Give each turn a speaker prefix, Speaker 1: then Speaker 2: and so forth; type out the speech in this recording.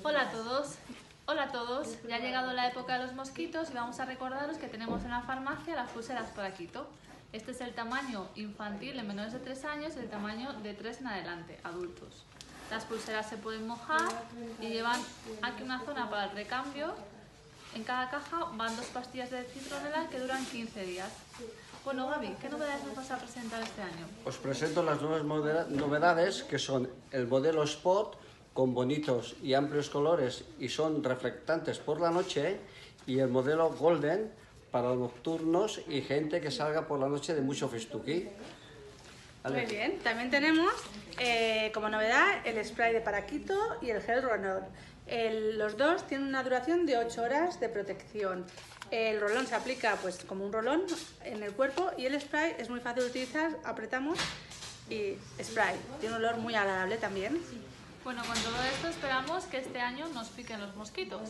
Speaker 1: Hola a todos. Hola a todos. Ya ha llegado la época de los mosquitos y vamos a recordaros que tenemos en la farmacia las pulseras paraquito. Este es el tamaño infantil en menores de 3 años y el tamaño de 3 en adelante, adultos. Las pulseras se pueden mojar y llevan aquí una zona para el recambio. En cada caja van 2 pastillas de citronela que duran 15 días. Bueno, Gaby, ¿qué novedades nos vas a presentar este año?
Speaker 2: Os presento las nuevas novedades que son el modelo Sport con bonitos y amplios colores y son reflectantes por la noche, y el modelo Golden para nocturnos y gente que salga por la noche de mucho festuquí.
Speaker 3: Muy bien, también tenemos como novedad el spray de paraquito y el gel roll-on. Los dos tienen una duración de 8 horas de protección. El rolón se aplica pues como un rolón en el cuerpo y el spray es muy fácil de utilizar, apretamos y spray. Tiene un olor muy agradable también.
Speaker 1: Bueno, con todo esto esperamos que este año nos piquen los mosquitos.